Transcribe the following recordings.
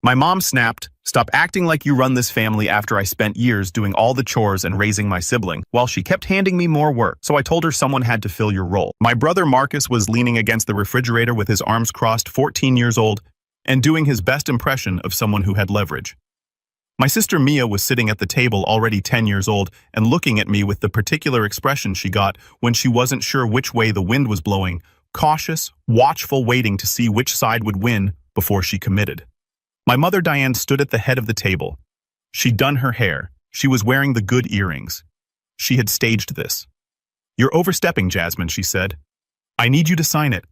My mom snapped, "Stop acting like you run this family," after I spent years doing all the chores and raising my sibling, while she kept handing me more work. So I told her someone had to fill your role. My brother Marcus was leaning against the refrigerator with his arms crossed, 14 years old, and doing his best impression of someone who had leverage. My sister Mia was sitting at the table, already 10 years old, and looking at me with the particular expression she got when she wasn't sure which way the wind was blowing, cautious, watchful, waiting to see which side would win before she committed. My mother Diane stood at the head of the table. She'd done her hair. She was wearing the good earrings. She had staged this. "You're overstepping, Jasmine," she said. "I need you to sign it.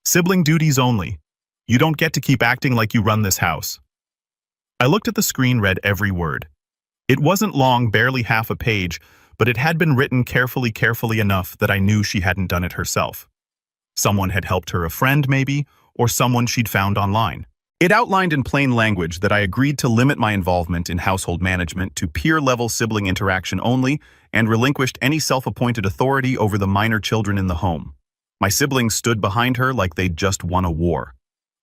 Sibling duties only. You don't get to keep acting like you run this house." I looked at the screen, read every word. It wasn't long, barely half a page, but it had been written carefully enough that I knew she hadn't done it herself. Someone had helped her, a friend maybe, or someone she'd found online. It outlined in plain language that I agreed to limit my involvement in household management to peer-level sibling interaction only, and relinquished any self-appointed authority over the minor children in the home. My siblings stood behind her like they'd just won a war.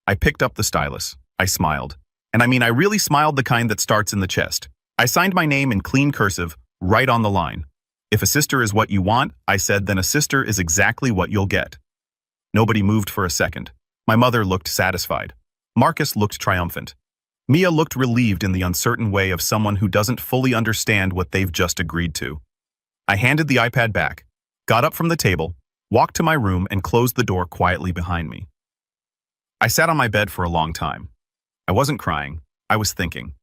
I picked up the stylus. I smiled. And I mean, I really smiled, the kind that starts in the chest. I signed my name in clean cursive, right on the line. "If a sister is what you want," I said, "then a sister is exactly what you'll get." Nobody moved for a second. My mother looked satisfied. Marcus looked triumphant. Mia looked relieved in the uncertain way of someone who doesn't fully understand what they've just agreed to. I handed the iPad back, got up from the table, walked to my room, and closed the door quietly behind me. I sat on my bed for a long time. I wasn't crying. I was thinking.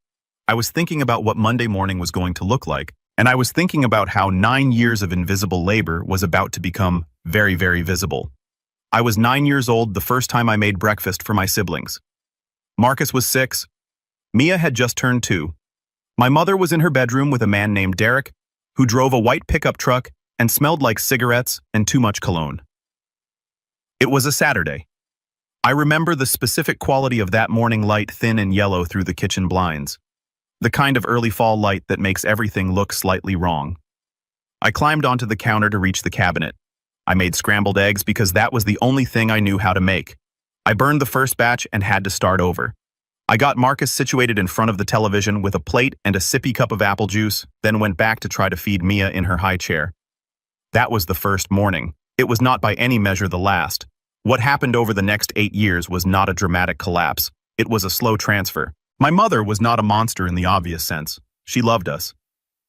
I was thinking about what Monday morning was going to look like, and I was thinking about how 9 years of invisible labor was about to become very visible. I was 9 years old the first time I made breakfast for my siblings. Marcus was 6. Mia had just turned 2. My mother was in her bedroom with a man named Derek, who drove a white pickup truck and smelled like cigarettes and too much cologne. It was a Saturday. I remember the specific quality of that morning light, thin and yellow through the kitchen blinds. The kind of early fall light that makes everything look slightly wrong. I climbed onto the counter to reach the cabinet. I made scrambled eggs because that was the only thing I knew how to make. I burned the first batch and had to start over. I got Marcus situated in front of the television with a plate and a sippy cup of apple juice, then went back to try to feed Mia in her high chair. That was the first morning. It was not by any measure the last. What happened over the next 8 years was not a dramatic collapse. It was a slow transfer. My mother was not a monster in the obvious sense. She loved us.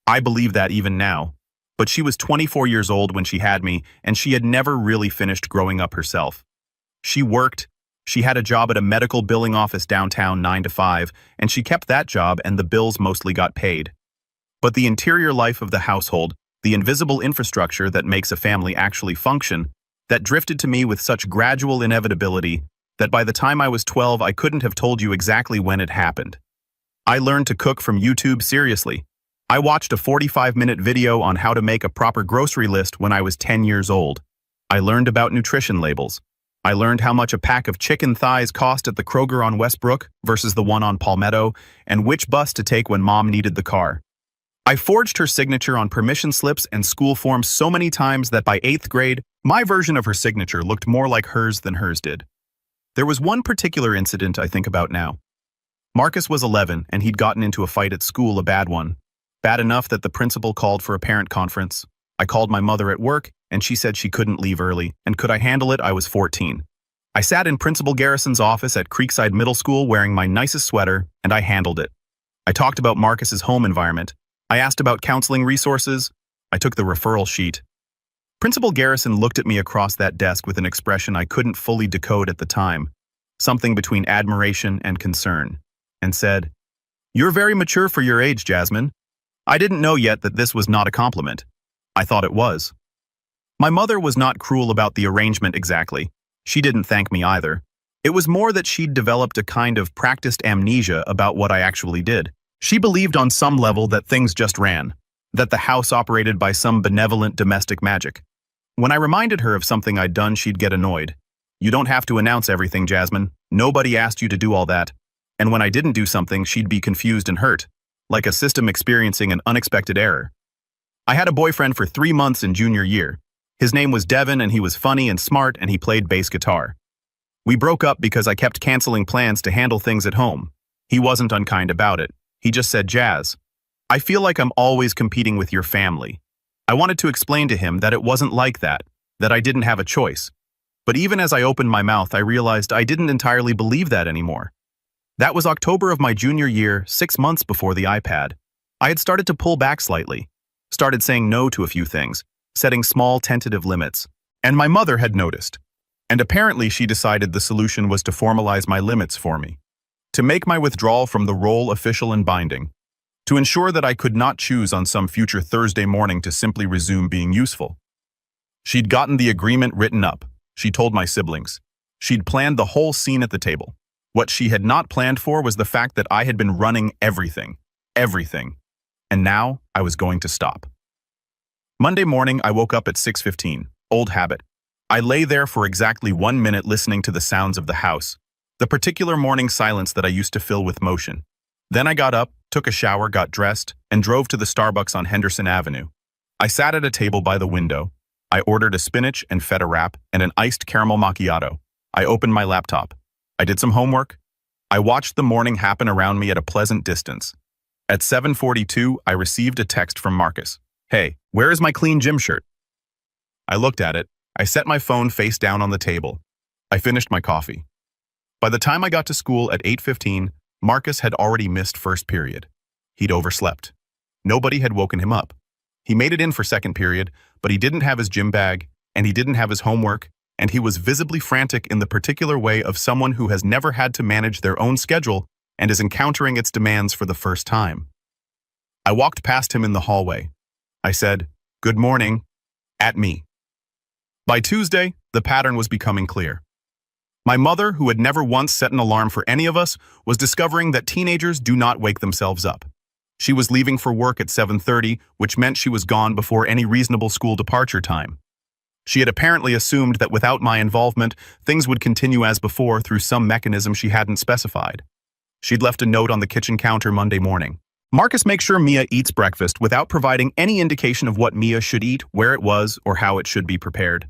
I believe that even now. But she was 24 years old when she had me, and she had never really finished growing up herself. She worked. She had a job at a medical billing office downtown 9 to 5, and she kept that job, and the bills mostly got paid. But the interior life of the household, the invisible infrastructure that makes a family actually function, that drifted to me with such gradual inevitability that by the time I was 12, I couldn't have told you exactly when it happened. I learned to cook from YouTube, seriously. I watched a 45-minute video on how to make a proper grocery list when I was 10 years old. I learned about nutrition labels. I learned how much a pack of chicken thighs cost at the Kroger on Westbrook versus the one on Palmetto, and which bus to take when Mom needed the car. I forged her signature on permission slips and school forms so many times that by 8th grade, my version of her signature looked more like hers than hers did. There was one particular incident I think about now. Marcus was 11, and he'd gotten into a fight at school, a bad one. Bad enough that the principal called for a parent conference. I called my mother at work, and she said she couldn't leave early, and could I handle it? I was 14. I sat in Principal Garrison's office at Creekside Middle School wearing my nicest sweater, and I handled it. I talked about Marcus's home environment. I asked about counseling resources. I took the referral sheet. Principal Garrison looked at me across that desk with an expression I couldn't fully decode at the time, something between admiration and concern, and said, "You're very mature for your age, Jasmine." I didn't know yet that this was not a compliment. I thought it was. My mother was not cruel about the arrangement exactly. She didn't thank me either. It was more that she'd developed a kind of practiced amnesia about what I actually did. She believed on some level that things just ran, that the house operated by some benevolent domestic magic. When I reminded her of something I'd done, she'd get annoyed. "You don't have to announce everything, Jasmine. Nobody asked you to do all that." And when I didn't do something, she'd be confused and hurt, like a system experiencing an unexpected error. I had a boyfriend for 3 months in junior year. His name was Devin, and he was funny and smart, and he played bass guitar. We broke up because I kept canceling plans to handle things at home. He wasn't unkind about it. He just said, Jazz, I feel like I'm always competing with your family. I wanted to explain to him that it wasn't like that I didn't have a choice. But even as I opened my mouth, I realized I didn't entirely believe that anymore. That was October of my junior year, 6 months before the iPad. I had started to pull back slightly, started saying no to a few things, setting small tentative limits. And my mother had noticed. And apparently she decided the solution was to formalize my limits for me, to make my withdrawal from the role official and binding, to ensure that I could not choose on some future Thursday morning to simply resume being useful. She'd gotten the agreement written up, she told my siblings. She'd planned the whole scene at the table. What she had not planned for was the fact that I had been running everything. And now I was going to stop. Monday morning, I woke up at 6:15, old habit. I lay there for exactly 1 minute listening to the sounds of the house, the particular morning silence that I used to fill with motion. Then I got up, took a shower, got dressed, and drove to the Starbucks on Henderson Avenue. I sat at a table by the window. I ordered a spinach and feta wrap and an iced caramel macchiato. I opened my laptop. I did some homework. I watched the morning happen around me at a pleasant distance. At 7:42, I received a text from Marcus. Hey, where is my clean gym shirt? I looked at it. I set my phone face down on the table. I finished my coffee. By the time I got to school at 8:15, Marcus had already missed first period. He'd overslept. Nobody had woken him up. He made it in for second period, but he didn't have his gym bag, and he didn't have his homework, and he was visibly frantic in the particular way of someone who has never had to manage their own schedule and is encountering its demands for the first time. I walked past him in the hallway. I said, "Good morning," at me. By Tuesday, the pattern was becoming clear. My mother, who had never once set an alarm for any of us, was discovering that teenagers do not wake themselves up. She was leaving for work at 7:30, which meant she was gone before any reasonable school departure time. She had apparently assumed that without my involvement, things would continue as before through some mechanism she hadn't specified. She'd left a note on the kitchen counter Monday morning. Marcus, make sure Mia eats breakfast without providing any indication of what Mia should eat, where it was, or how it should be prepared.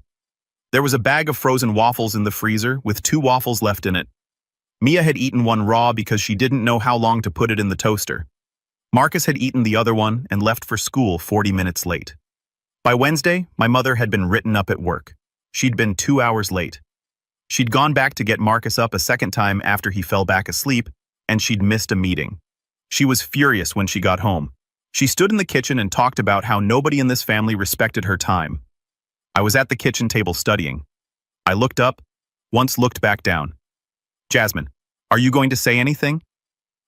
There was a bag of frozen waffles in the freezer with 2 waffles left in it. Mia had eaten one raw because she didn't know how long to put it in the toaster. Marcus had eaten the other one and left for school 40 minutes late. By Wednesday, my mother had been written up at work. She'd been 2 hours late. She'd gone back to get Marcus up a second time after he fell back asleep, and she'd missed a meeting. She was furious when she got home. She stood in the kitchen and talked about how nobody in this family respected her time. I was at the kitchen table studying. I looked up, once looked back down. "Jasmine, are you going to say anything?"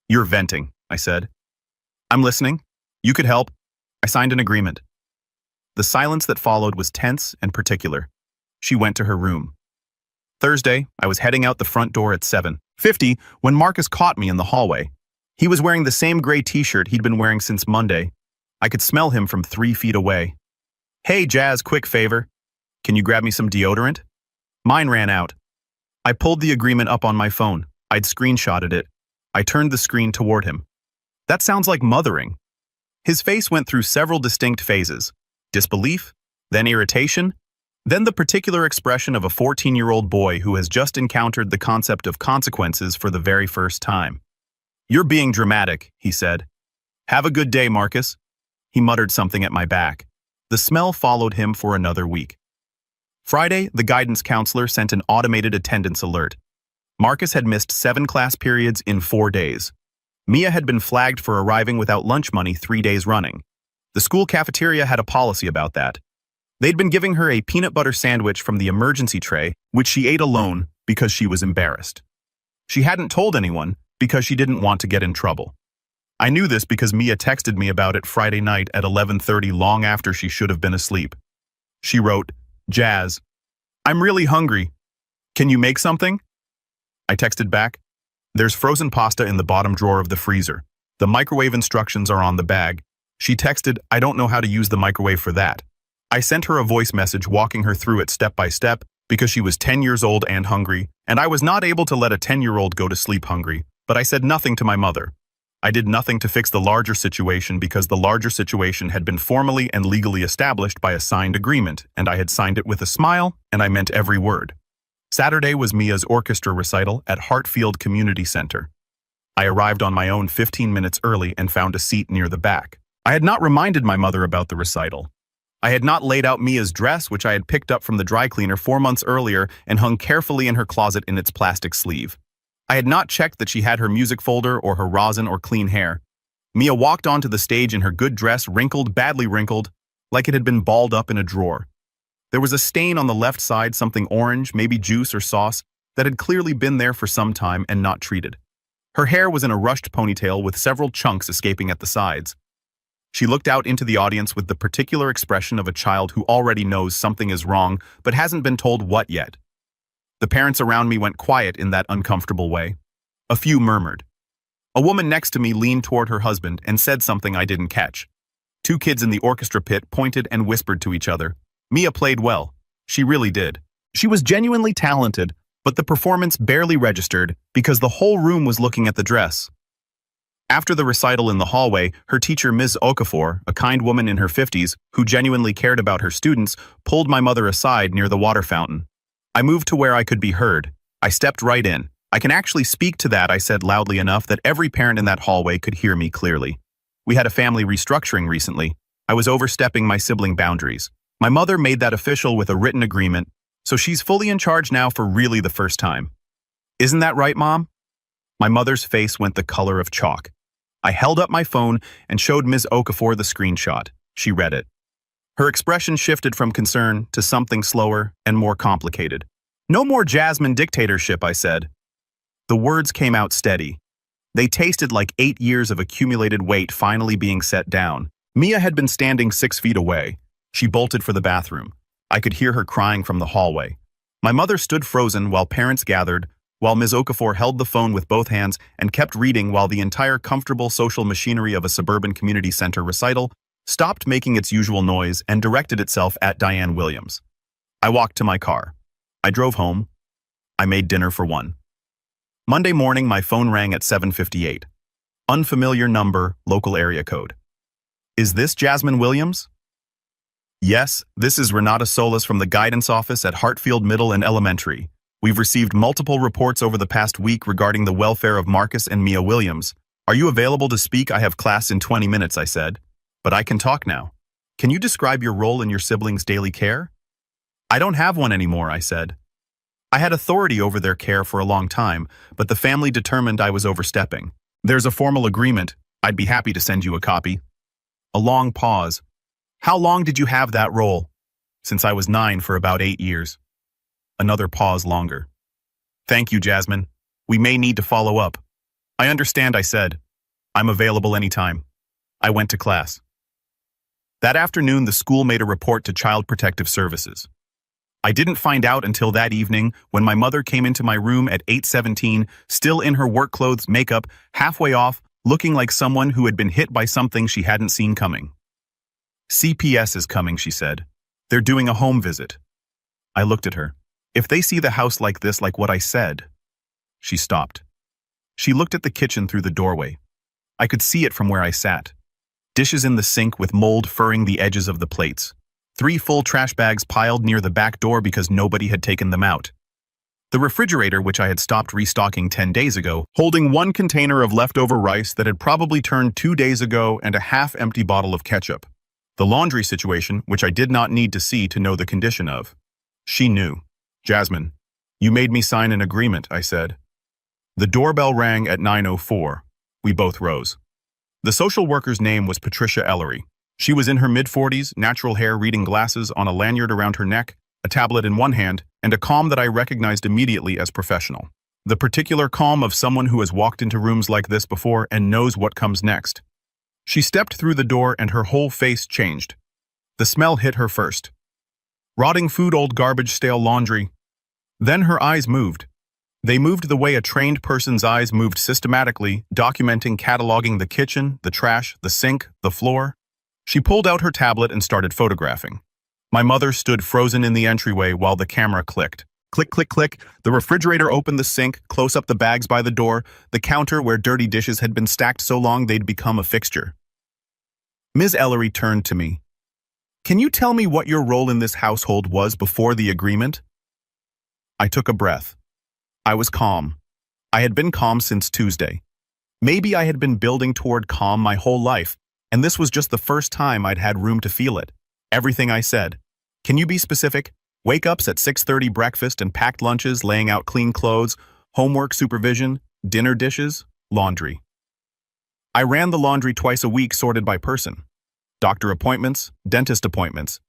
"You're venting," I said. "I'm listening. You could help. I signed an agreement." The silence that followed was tense and particular. She went to her room. Thursday, I was heading out the front door at 7:50 when Marcus caught me in the hallway. He was wearing the same gray t-shirt he'd been wearing since Monday. I could smell him from 3 feet away. "Hey, Jazz, quick favor. Can you grab me some deodorant? Mine ran out." I pulled the agreement up on my phone. I'd screenshotted it. I turned the screen toward him. "That sounds like mothering." His face went through several distinct phases. Disbelief, then irritation, then the particular expression of a 14-year-old boy who has just encountered the concept of consequences for the very first time. "You're being dramatic," he said. "Have a good day, Marcus." He muttered something at my back. The smell followed him for another week. Friday, the guidance counselor sent an automated attendance alert. Marcus had missed 7 class periods in 4 days. Mia had been flagged for arriving without lunch money 3 days running. The school cafeteria had a policy about that. They'd been giving her a peanut butter sandwich from the emergency tray, which she ate alone because she was embarrassed. She hadn't told anyone because she didn't want to get in trouble. I knew this because Mia texted me about it Friday night at 11:30, long after she should have been asleep. She wrote, "Jazz, I'm really hungry. Can you make something?" I texted back, "There's frozen pasta in the bottom drawer of the freezer. The microwave instructions are on the bag." She texted, "I don't know how to use the microwave for that." I sent her a voice message walking her through it step by step because she was 10 years old and hungry, and I was not able to let a 10-year-old go to sleep hungry, but I said nothing to my mother. I did nothing to fix the larger situation because the larger situation had been formally and legally established by a signed agreement, and I had signed it with a smile, and I meant every word. Saturday was Mia's orchestra recital at Hartfield Community Center. I arrived on my own 15 minutes early and found a seat near the back. I had not reminded my mother about the recital. I had not laid out Mia's dress, which I had picked up from the dry cleaner 4 months earlier and hung carefully in her closet in its plastic sleeve. I had not checked that she had her music folder or her rosin or clean hair. Mia walked onto the stage in her good dress, wrinkled, badly wrinkled, like it had been balled up in a drawer. There was a stain on the left side, something orange, maybe juice or sauce, that had clearly been there for some time and not treated. Her hair was in a rushed ponytail with several chunks escaping at the sides. She looked out into the audience with the particular expression of a child who already knows something is wrong but hasn't been told what yet. The parents around me went quiet in that uncomfortable way. A few murmured. A woman next to me leaned toward her husband and said something I didn't catch. 2 kids in the orchestra pit pointed and whispered to each other. Mia played well. She really did. She was genuinely talented, but the performance barely registered because the whole room was looking at the dress. After the recital in the hallway, her teacher, Ms. Okafor, a kind woman in her 50s who genuinely cared about her students, pulled my mother aside near the water fountain. I moved to where I could be heard. I stepped right in. I can actually speak to that, I said loudly enough that every parent in that hallway could hear me clearly. We had a family restructuring recently. I was overstepping my sibling boundaries. My mother made that official with a written agreement, so she's fully in charge now for really the first time. Isn't that right, Mom? My mother's face went the color of chalk. I held up my phone and showed Ms. Okafor the screenshot. She read it. Her expression shifted from concern to something slower and more complicated. No more Jasmine dictatorship, I said. The words came out steady. They tasted like 8 years of accumulated weight finally being set down. Mia had been standing 6 feet away. She bolted for the bathroom. I could hear her crying from the hallway. My mother stood frozen while parents gathered, while Ms. Okafor held the phone with both hands and kept reading while the entire comfortable social machinery of a suburban community center recital stopped making its usual noise and directed itself at Diane Williams. I walked to my car. I drove home. I made dinner for 1. Monday morning, my phone rang at 7:58. Unfamiliar number, local area code. Is this Jasmine Williams? Yes, this is Renata Solis from the guidance office at Hartfield Middle and Elementary. We've received multiple reports over the past week regarding the welfare of Marcus and Mia Williams. Are you available to speak? I have class in 20 minutes, I said. But I can talk now. Can you describe your role in your siblings' daily care? I don't have one anymore, I said. I had authority over their care for a long time, but the family determined I was overstepping. There's a formal agreement. I'd be happy to send you a copy. A long pause. How long did you have that role? Since I was 9 for about 8 years. Another pause longer. Thank you, Jasmine. We may need to follow up. I understand, I said. I'm available anytime. I went to class. That afternoon, the school made a report to Child Protective Services. I didn't find out until that evening when my mother came into my room at 8:17, still in her work clothes, makeup, halfway off, looking like someone who had been hit by something she hadn't seen coming. CPS is coming, she said. They're doing a home visit. I looked at her. If they see the house like this, like what I said. She stopped. She looked at the kitchen through the doorway. I could see it from where I sat. Dishes in the sink with mold furring the edges of the plates. 3 full trash bags piled near the back door because nobody had taken them out. The refrigerator, which I had stopped restocking 10 days ago, holding 1 container of leftover rice that had probably turned 2 days ago and a half-empty bottle of ketchup. The laundry situation, which I did not need to see to know the condition of. She knew. Jasmine, you made me sign an agreement, I said. The doorbell rang at 9:04. We both rose. The social worker's name was Patricia Ellery. She was in her mid-40s, natural hair, reading glasses on a lanyard around her neck, a tablet in one hand, and a calm that I recognized immediately as professional. The particular calm of someone who has walked into rooms like this before and knows what comes next. She stepped through the door and her whole face changed. The smell hit her first. Rotting food, old garbage, stale laundry. Then her eyes moved. They moved the way a trained person's eyes moved, systematically, documenting, cataloging the kitchen, the trash, the sink, the floor. She pulled out her tablet and started photographing. My mother stood frozen in the entryway while the camera clicked. Click, click, click. The refrigerator opened, the sink, close up the bags by the door, the counter where dirty dishes had been stacked so long they'd become a fixture. Ms. Ellery turned to me. Can you tell me what your role in this household was before the agreement? I took a breath. I was calm. I had been calm since Tuesday. Maybe I had been building toward calm my whole life, and this was just the first time I'd had room to feel it. Everything I said. Can you be specific? Wake-ups at 6:30, breakfast and packed lunches, laying out clean clothes, homework supervision, dinner dishes, laundry. I ran the laundry twice a week sorted by person. Doctor appointments, dentist appointments.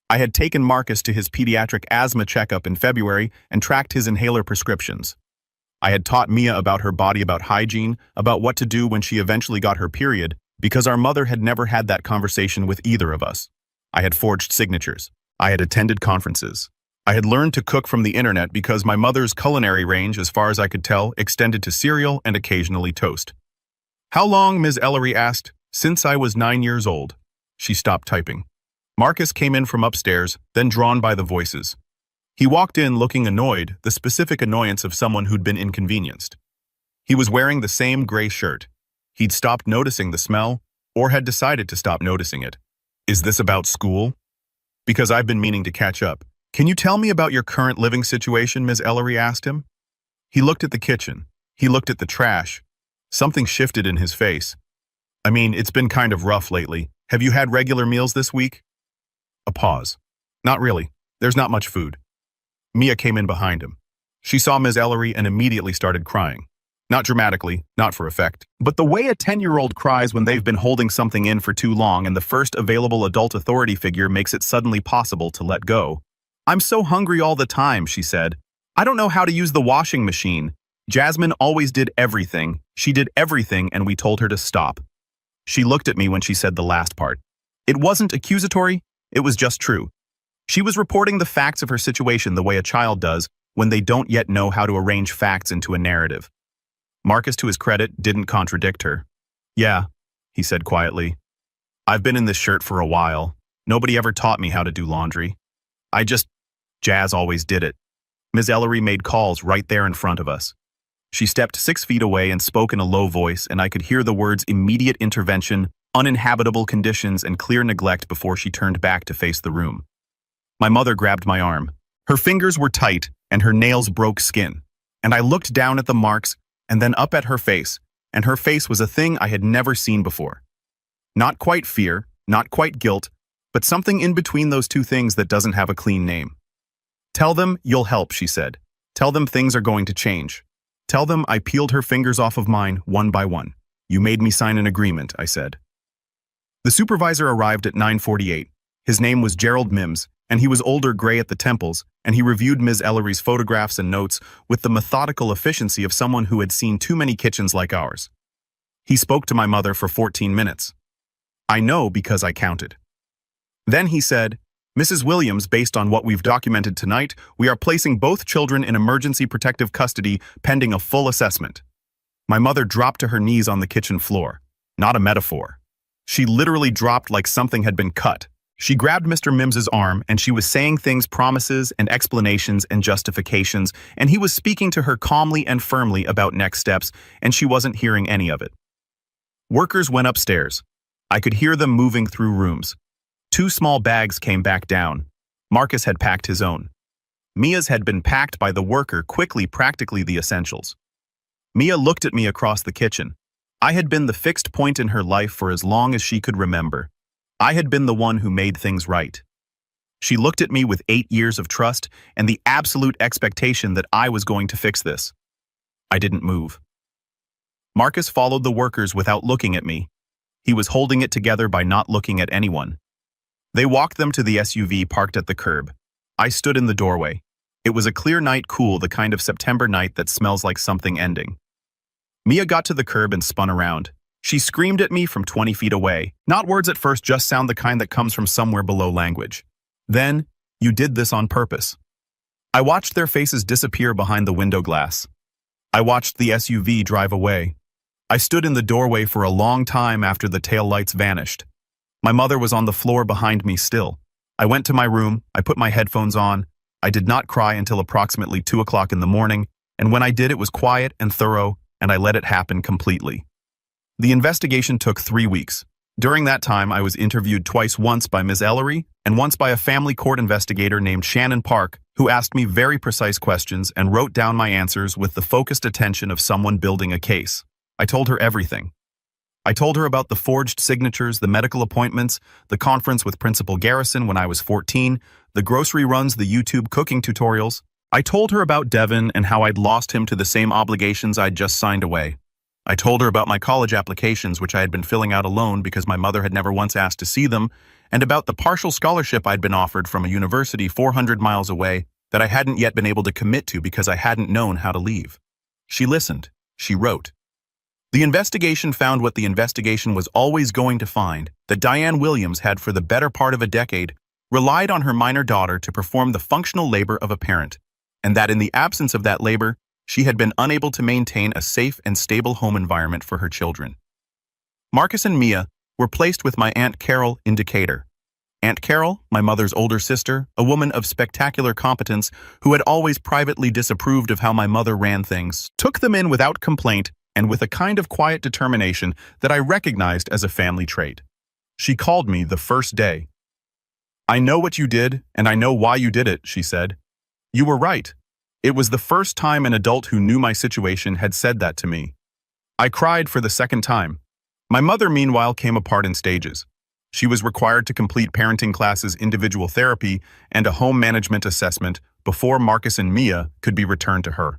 I had taken Marcus to his pediatric asthma checkup in February and tracked his inhaler prescriptions. I had taught Mia about her body, about hygiene, about what to do when she eventually got her period, because our mother had never had that conversation with either of us. I had forged signatures. I had attended conferences. I had learned to cook from the internet because my mother's culinary range, as far as I could tell, extended to cereal and occasionally toast. How long, Ms. Ellery asked. Since I was 9 years old. She stopped typing. Marcus came in from upstairs, then drawn by the voices. He walked in looking annoyed, the specific annoyance of someone who'd been inconvenienced. He was wearing the same gray shirt. He'd stopped noticing the smell, or had decided to stop noticing it. Is this about school? Because I've been meaning to catch up. Can you tell me about your current living situation, Ms. Ellery asked him. He looked at the kitchen. He looked at the trash. Something shifted in his face. I mean, it's been kind of rough lately. Have you had regular meals this week? A pause. Not really. There's not much food. Mia came in behind him. She saw Ms. Ellery and immediately started crying. Not dramatically, not for effect, but the way a 10-year-old cries when they've been holding something in for too long and the first available adult authority figure makes it suddenly possible to let go. I'm so hungry all the time, she said. I don't know how to use the washing machine. Jasmine always did everything. She did everything and we told her to stop. She looked at me when she said the last part. It wasn't accusatory, it was just true. She was reporting the facts of her situation the way a child does when they don't yet know how to arrange facts into a narrative. Marcus, to his credit, didn't contradict her. Yeah, he said quietly. I've been in this shirt for a while. Nobody ever taught me how to do laundry. Jazz always did it. Ms. Ellery made calls right there in front of us. She stepped 6 feet away and spoke in a low voice, and I could hear the words immediate intervention, uninhabitable conditions, and clear neglect before she turned back to face the room. My mother grabbed my arm. Her fingers were tight, and her nails broke skin. And I looked down at the marks, and then up at her face, and her face was a thing I had never seen before. Not quite fear, not quite guilt, but something in between those two things that doesn't have a clean name. Tell them you'll help, she said. Tell them things are going to change. Tell them I peeled her fingers off of mine one by one. You made me sign an agreement, I said. The supervisor arrived at 9:48. His name was Gerald Mims, and he was older, gray at the temples, and he reviewed Ms. Ellery's photographs and notes with the methodical efficiency of someone who had seen too many kitchens like ours. He spoke to my mother for 14 minutes. I know because I counted. Then he said, Mrs. Williams, based on what we've documented tonight, we are placing both children in emergency protective custody pending a full assessment. My mother dropped to her knees on the kitchen floor. Not a metaphor. She literally dropped like something had been cut. She grabbed Mr. Mims's arm and she was saying things, promises and explanations and justifications, and he was speaking to her calmly and firmly about next steps, and she wasn't hearing any of it. Workers went upstairs. I could hear them moving through rooms. 2 small bags came back down. Marcus had packed his own. Mia's had been packed by the worker quickly, practically the essentials. Mia looked at me across the kitchen. I had been the fixed point in her life for as long as she could remember. I had been the one who made things right. She looked at me with 8 years of trust and the absolute expectation that I was going to fix this. I didn't move. Marcus followed the workers without looking at me. He was holding it together by not looking at anyone. They walked them to the SUV parked at the curb. I stood in the doorway. It was a clear night, cool, the kind of September night that smells like something ending. Mia got to the curb and spun around. She screamed at me from 20 feet away. Not words at first, just sound, the kind that comes from somewhere below language. Then, you did this on purpose. I watched their faces disappear behind the window glass. I watched the SUV drive away. I stood in the doorway for a long time after the taillights vanished. My mother was on the floor behind me still. I went to my room, I put my headphones on. I did not cry until approximately 2 o'clock in the morning, and when I did, it was quiet and thorough, and I let it happen completely. The investigation took 3 weeks. During that time, I was interviewed twice, once by Ms. Ellery and once by a family court investigator named Shannon Park, who asked me very precise questions and wrote down my answers with the focused attention of someone building a case. I told her everything. I told her about the forged signatures, the medical appointments, the conference with Principal Garrison when I was 14, the grocery runs, the YouTube cooking tutorials. I told her about Devin and how I'd lost him to the same obligations I'd just signed away. I told her about my college applications, which I had been filling out alone because my mother had never once asked to see them, and about the partial scholarship I'd been offered from a university 400 miles away that I hadn't yet been able to commit to because I hadn't known how to leave. She listened. She wrote. The investigation found what the investigation was always going to find, that Diane Williams had for the better part of a decade relied on her minor daughter to perform the functional labor of a parent, and that in the absence of that labor, she had been unable to maintain a safe and stable home environment for her children. Marcus and Mia were placed with my Aunt Carol in Decatur. Aunt Carol, my mother's older sister, a woman of spectacular competence who had always privately disapproved of how my mother ran things, took them in without complaint and with a kind of quiet determination that I recognized as a family trait. She called me the first day. "I know what you did, and I know why you did it," she said. "You were right. It was the first time an adult who knew my situation had said that to me." I cried for the second time. My mother, meanwhile, came apart in stages. She was required to complete parenting classes, individual therapy, and a home management assessment before Marcus and Mia could be returned to her.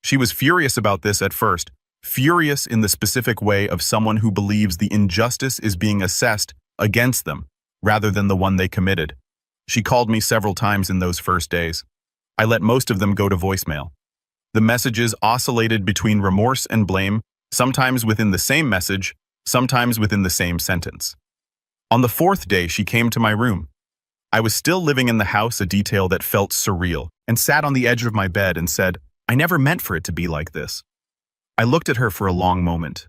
She was furious about this at first, furious in the specific way of someone who believes the injustice is being assessed against them, rather than the one they committed. She called me several times in those first days. I let most of them go to voicemail. The messages oscillated between remorse and blame, sometimes within the same message, sometimes within the same sentence. On the fourth day, she came to my room. I was still living in the house, a detail that felt surreal, and sat on the edge of my bed and said, "I never meant for it to be like this." I looked at her for a long moment.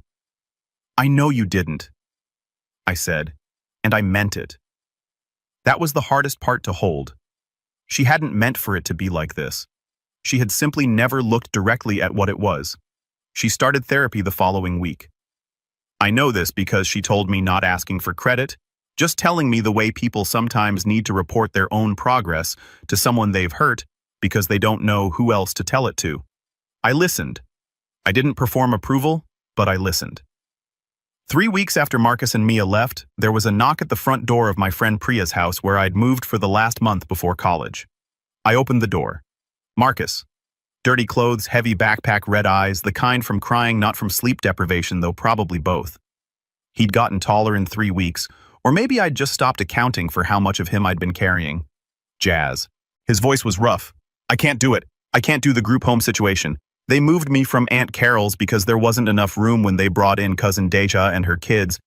"I know you didn't," I said, and I meant it. That was the hardest part to hold. She hadn't meant for it to be like this. She had simply never looked directly at what it was. She started therapy the following week. I know this because she told me, not asking for credit, just telling me the way people sometimes need to report their own progress to someone they've hurt because they don't know who else to tell it to. I listened. I didn't perform approval, but I listened. 3 weeks after Marcus and Mia left, there was a knock at the front door of my friend Priya's house where I'd moved for the last month before college. I opened the door. Marcus. Dirty clothes, heavy backpack, red eyes, the kind from crying, not from sleep deprivation, though probably both. He'd gotten taller in 3 weeks, or maybe I'd just stopped accounting for how much of him I'd been carrying. Jazz. His voice was rough. "I can't do it. I can't do the group home situation. They moved me from Aunt Carol's because there wasn't enough room when they brought in cousin Deja and her kids.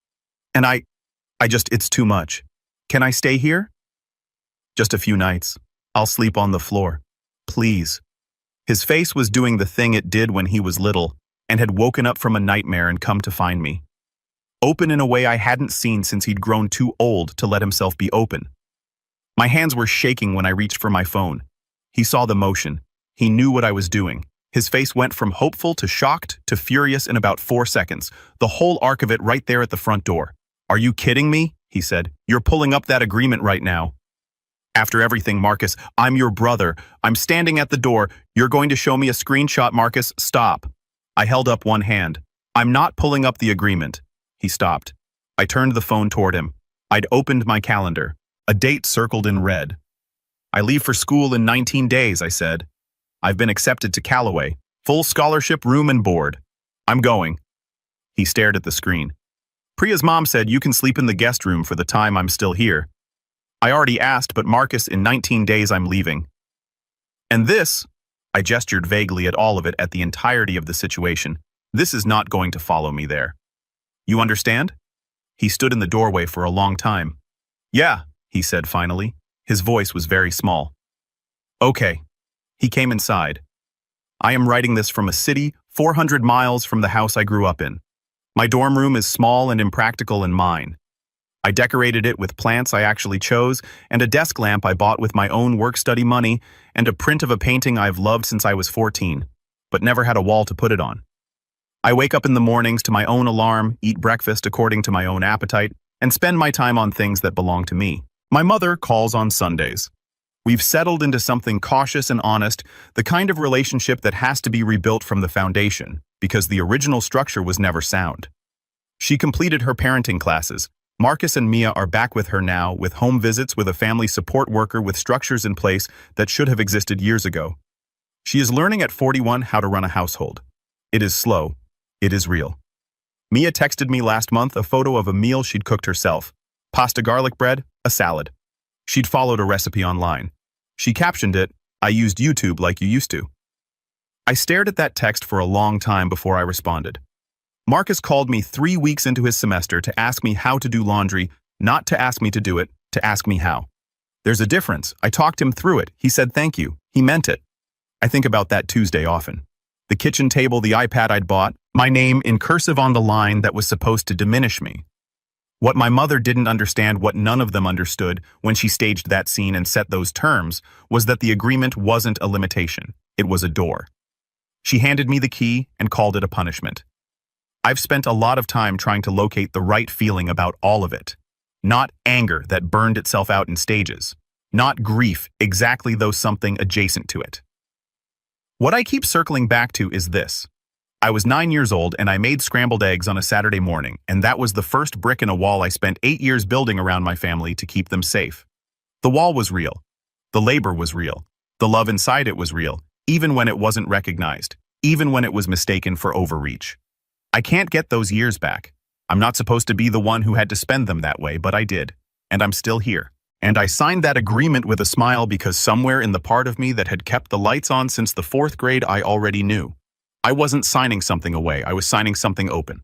And it's too much. Can I stay here? Just a few nights. I'll sleep on the floor. Please." His face was doing the thing it did when he was little and had woken up from a nightmare and come to find me. Open in a way I hadn't seen since he'd grown too old to let himself be open. My hands were shaking when I reached for my phone. He saw the motion. He knew what I was doing. His face went from hopeful to shocked to furious in about 4 seconds, the whole arc of it right there at the front door. "Are you kidding me?" he said. "You're pulling up that agreement right now." "After everything, Marcus, I'm your brother. I'm standing at the door. You're going to show me a screenshot, Marcus. Stop." I held up one hand. "I'm not pulling up the agreement." He stopped. I turned the phone toward him. I'd opened my calendar. A date circled in red. "I leave for school in 19 days, I said. "I've been accepted to Callaway. Full scholarship, room and board. I'm going." He stared at the screen. "Priya's mom said you can sleep in the guest room for the time I'm still here." "I already asked, but Marcus, in 19 days I'm leaving." "And this," I gestured vaguely at all of it, at the entirety of the situation, "this is not going to follow me there. You understand?" He stood in the doorway for a long time. "Yeah," he said finally. His voice was very small. "Okay." He came inside. "I am writing this from a city 400 miles from the house I grew up in. My dorm room is small and impractical and mine. I decorated it with plants I actually chose, and a desk lamp I bought with my own work-study money, and a print of a painting I've loved since I was 14, but never had a wall to put it on. I wake up in the mornings to my own alarm, eat breakfast according to my own appetite, and spend my time on things that belong to me. My mother calls on Sundays. We've settled into something cautious and honest, the kind of relationship that has to be rebuilt from the foundation. because the original structure was never sound. She completed her parenting classes. Marcus and Mia are back with her now, with home visits with a family support worker with structures in place that should have existed years ago. She is learning at 41 how to run a household. It is slow. It is real. Mia texted me last month a photo of a meal she'd cooked herself. Pasta garlic bread, a salad. She'd followed a recipe online. She captioned it, "I used YouTube like you used to." I stared at that text for a long time before I responded. Marcus called me 3 weeks into his semester to ask me how to do laundry, not to ask me to do it, to ask me how. There's a difference. I talked him through it. He said thank you. He meant it. I think about that Tuesday often. The kitchen table, the iPad I'd bought, my name in cursive on the line that was supposed to diminish me. What my mother didn't understand, what none of them understood when she staged that scene and set those terms, was that the agreement wasn't a limitation. It was a door. She handed me the key and called it a punishment. I've spent a lot of time trying to locate the right feeling about all of it. Not anger that burned itself out in stages. Not grief, exactly though something adjacent to it. What I keep circling back to is this. I was 9 years old and I made scrambled eggs on a Saturday morning, and that was the first brick in a wall I spent 8 years building around my family to keep them safe. The wall was real. The labor was real. The love inside it was real, even when it wasn't recognized, even when it was mistaken for overreach. I can't get those years back. I'm not supposed to be the one who had to spend them that way, but I did. And I'm still here. And I signed that agreement with a smile because somewhere in the part of me that had kept the lights on since the 4th grade I already knew. I wasn't signing something away, I was signing something open.